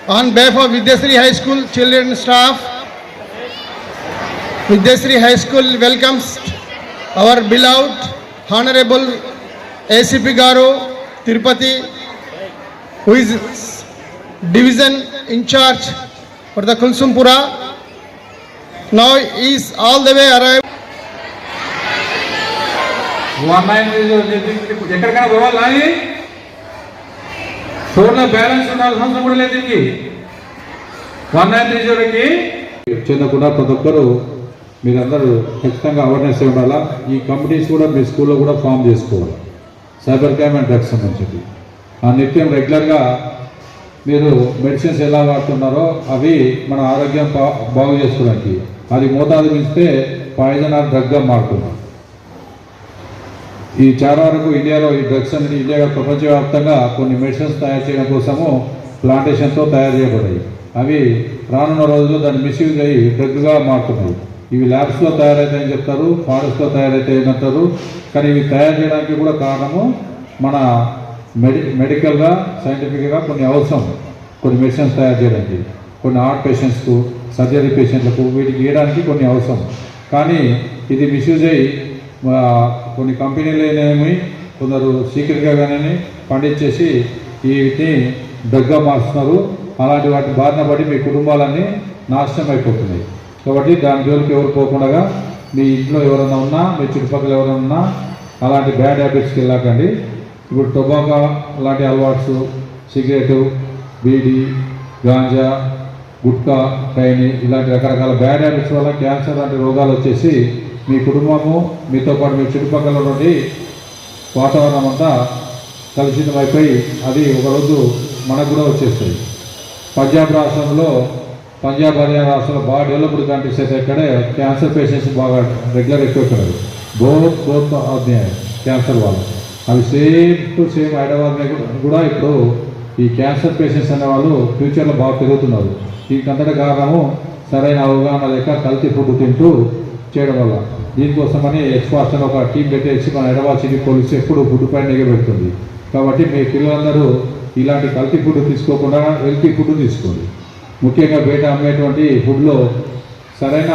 On behalf of Vidyasri High School children staff, Vidyasri High School welcomes our beloved Honorable ACP Garu Tirupati, who is division in charge for the Kulsumpura. Now he is all the way arrived. ఎక్కడికైనా పోవాలి ఫోన్లో balance ఉండాల్సిన అవసరం కూడా లేదు. దీనికి 1930కి చెందకుండా ప్రతి ఒక్కరు మీరందరూ ఖచ్చితంగా అవేర్నెస్ ఉండాలా. ఈ కమిటీస్ కూడా మీ స్కూల్లో కూడా ఫామ్ చేసుకోవాలి. సైబర్ క్రైమ్ అండ్ డ్రగ్స్ సంబంధించి ఆ నిత్యం రెగ్యులర్గా మీరు మెడిసిన్స్ ఎలా వాడుతున్నారో అవి మన ఆరోగ్యం బాగు చేసుకోవడానికి, అది మోతాదు మించితే పాయిజన్ ఆర్ డ్రగ్గా మారుతున్నాం. ఈ చాలా వరకు ఇండియాలో ఈ డ్రగ్స్ అనేది ఇండియా ప్రపంచవ్యాప్తంగా కొన్ని మెడిసిన్స్ తయారు చేయడం కోసము ప్లాంటేషన్తో తయారు చేయబడ్డాయి. అవి రానున్న రోజుల్లో దాన్ని మిస్యూజ్ అయ్యి డ్రగ్గా మారుతున్నాయి. ఇవి ల్యాబ్స్లో తయారవుతాయని చెప్తారు, ఫారెస్ట్లో తయారవుతాయని అంటారు. కానీ ఇవి తయారు చేయడానికి కూడా కారణము మన మెడికల్గా సైంటిఫిక్గా కొన్ని అవసరం. కొన్ని మెడిసిన్స్ తయారు చేయడానికి, కొన్ని హార్ట్ పేషెంట్స్కు, సర్జరీ పేషెంట్లకు వీటికి ఇవ్వడానికి కొన్ని అవసరం. కానీ ఇది మిస్యూజ్ అయ్యి కొన్ని కంపెనీలేనేమి కొందరు సీక్రెట్గా కానీ పండించేసి వీటిని డ్రగ్గా మారుస్తున్నారు. అలాంటి వాటి బారిన పడి మీ కుటుంబాలన్నీ నాశనం అయిపోతున్నాయి. కాబట్టి దాని జోలికి ఎవరు పోకుండా మీ ఇంట్లో ఎవరైనా ఉన్నా, మీ చుట్టుపక్కల ఎవరైనా ఉన్నా అలాంటి బ్యాడ్ హ్యాబిట్స్కి వెళ్ళకండి. ఇప్పుడు టొబాకో లాంటి అలవాట్స్, సిగరెటు, బీడీ, గాంజా, గుట్కా, ఖైని ఇలాంటి రకరకాల బ్యాడ్ హ్యాబిట్స్ వల్ల క్యాన్సర్ లాంటి రోగాలు వచ్చేసి మీ కుటుంబము మీతో పాటు మీ చుట్టుపక్కల నుండి వాతావరణం అంతా కలుషితమైపోయి అది ఒకరోజు మనకు కూడా వచ్చేస్తుంది. పంజాబ్ హర్యానా రాష్ట్రంలో బాగా డెవలప్డ్ కంట్రీస్ అయితే ఇక్కడే క్యాన్సర్ పేషెంట్స్ బాగా రెగ్యులర్ ఎక్కువవుతున్నారు. గ్రోత్ అవుతున్నాయి క్యాన్సర్ వాళ్ళు. అవి సేమ్ టు సేమ్ హైదరాబాద్ కూడా ఇప్పుడు ఈ క్యాన్సర్ పేషెంట్స్ అనే వాళ్ళు ఫ్యూచర్లో బాగా పెరుగుతున్నారు. దీనికంతటి కారణము సరైన అవగాహన లేక కల్తీ ఫుడ్ తింటూ చేయడం వల్ల. దీనికోసమని ఎక్స్పర్ట్స్ అని ఒక టీం పెట్టేసి మన హైదరాబాద్ సిటీ పోలీసు ఎప్పుడు ఫుడ్ పైన పెడుతుంది. కాబట్టి మీ పిల్లలందరూ ఇలాంటి కల్తీ ఫుడ్ తీసుకోకుండా హెల్తీ ఫుడ్ తీసుకోండి. ముఖ్యంగా బయట అమ్మేటువంటి ఫుడ్లో సరైన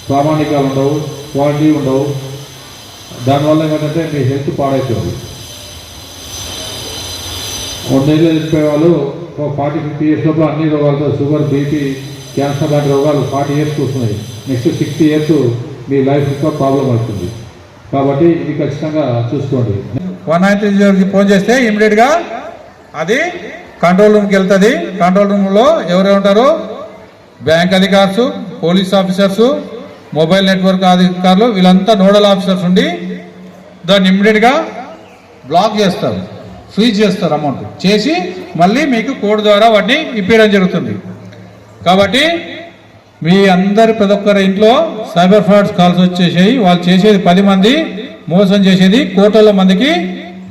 ప్రామాణికాలు ఉండవు, క్వాలిటీ ఉండవు. దానివల్ల ఏమంటే మీ హెల్త్ పాడైతుంది. 100 ఏళ్ళు చనిపోయే వాళ్ళు 40-50 ఇయర్స్ లోపల అన్ని రోగాలతో షుగర్, బీపీ, క్యాన్సర్ లాంటి రోగాలు 40 ఇయర్స్కి వస్తున్నాయి. నెక్స్ట్ 60 ఇయర్స్ మీ లైఫ్ ఇంకా ప్రాబ్లం అవుతుంది. కాబట్టి ఇది ఖచ్చితంగా చూసుకోండి. 190కి ఫోన్ చేస్తే ఇమీడియట్గా అది కంట్రోల్ రూమ్కి వెళ్తుంది. కంట్రోల్ రూమ్లో ఎవరెవరు ఉంటారో బ్యాంక్ అధికారులు, పోలీస్ ఆఫీసర్సు, మొబైల్ నెట్వర్క్ అధికారులు వీళ్ళంతా నోడల్ ఆఫీసర్స్ ఉండి దాన్ని ఇమీడియట్గా బ్లాక్ చేస్తారు, ఫ్రీజ్ చేస్తారు. అమౌంట్ చేసి మళ్ళీ మీకు కోడ్ ద్వారా వాటిని ఇప్పించడం జరుగుతుంది. కాబట్టి మీ అందరి ప్రతి ఒక్కరి ఇంట్లో సైబర్ ఫ్రాడ్స్ కాల్స్ వచ్చేసాయి. వాళ్ళు చేసేది 10 మంది, మోసం చేసేది కోట్ల మందికి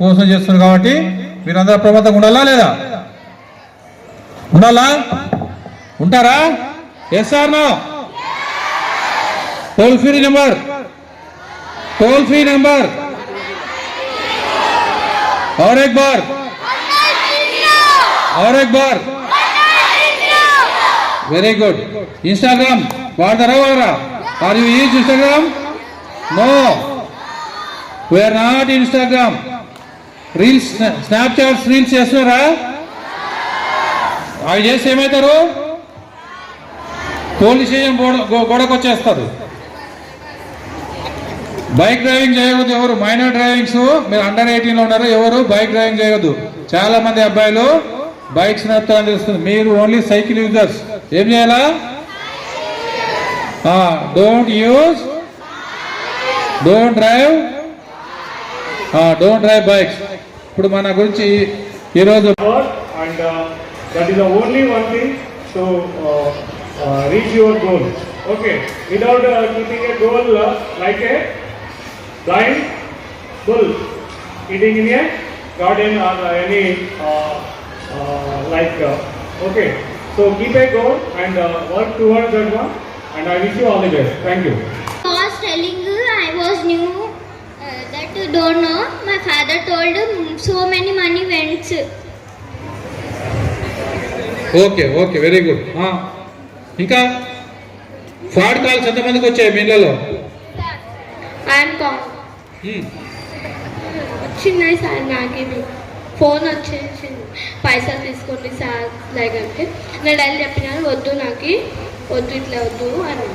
మోసం చేస్తున్నారు. కాబట్టి మీరందరూ అప్రమత్తంగా ఉండాలా లేదా? ఉండాలా? ఉంటారా? Yes or no? Toll free number और एक बार వెరీ గుడ్. ఇన్స్టాగ్రామ్ వాడతారా? Are you use Instagram? No, we are not Instagram. Reels, snapchats reels చేస్తున్నారా? అవి చేస్తే ఏమవుతారు? పోలీస్ స్టేషన్ గోడకు వచ్చేస్తారు. బైక్ డ్రైవింగ్ చేయవద్దు ఎవరు. మైనర్ డ్రైవింగ్స్, మీరు అండర్ 18లో ఉన్నారు, ఎవరు బైక్ డ్రైవింగ్ చేయవద్దు. చాలా మంది అబ్బాయిలు బైక్స్ నడుపుతారని తెలుస్తుంది. మీరు ఓన్లీ సైకిల్ యూజర్స్. ఏం చేయాలా? Don't drive bikes. ఇప్పుడు మన గురించి ఈరోజు and that is the only one thing to reach your goal. Okay, without keeping A goal like A blind bull eating in a garden or any okay, so keep a goal and work towards that one, and I wish you all the best. Thank you. I was telling you I was new that you don't know. My father told so many money went. Okay okay very good. ఇంకా fraud calls ఎంతమందికి వచ్చాయి మీ ఇళ్ళలో? I'm call వచ్చినాయి sir, నాకు ఇది phone వచ్చేసింది, పైసలు తీసుకోండి సార్ లైక్ అంటే నేను డైలీ చెప్పినాను వద్దు, నాకు వద్దు, ఇట్లా వద్దు అని.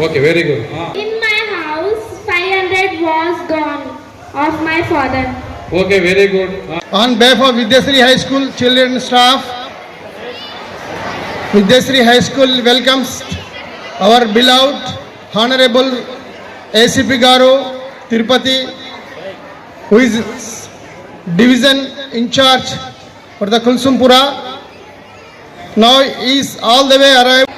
Okay very good. In my house 500 was gone of my father. Okay very good. On behalf of Vidyasri High School children staff, Vidyasri High School welcomes our beloved Honorable ACP Garu Tirupati, who is division in charge for the Kulsumpura. Now he is all the way arrived.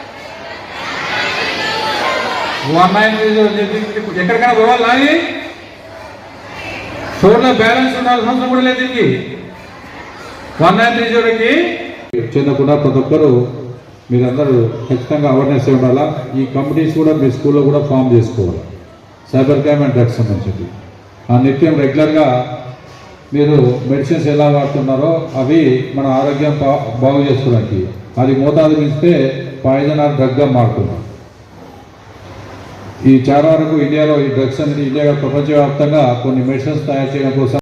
19 ఎక్కడికైనా పోవాలా? ఫోన్లో balance ఉండాల్సిన అవసరం కూడా లేదు. దీనికి 1930కి చెందకుండా ప్రతి ఒక్కరు మీరందరూ ఖచ్చితంగా అవేర్నెస్ ఉండాలా. ఈ కమిటీస్ కూడా మీ స్కూల్లో కూడా ఫామ్ చేసుకోవాలి. సైబర్ క్రైమ్ అండ్ డ్రగ్స్ సంబంధించి ఆ నిత్యం రెగ్యులర్గా మీరు మెడిసిన్స్ ఎలా వాడుతున్నారో అవి మన ఆరోగ్యం బాగు చేసుకోవడానికి, అది మోతాదు మించితే పాయిజన్ ఆర్ డ్రగ్గా మారుతున్నాం. ఈ చాలా వరకు ఇండియాలో ఈ డ్రగ్స్ అనేది ఇండియా ప్రపంచవ్యాప్తంగా కొన్ని మెడిసిన్స్ తయారు చేయడం కోసం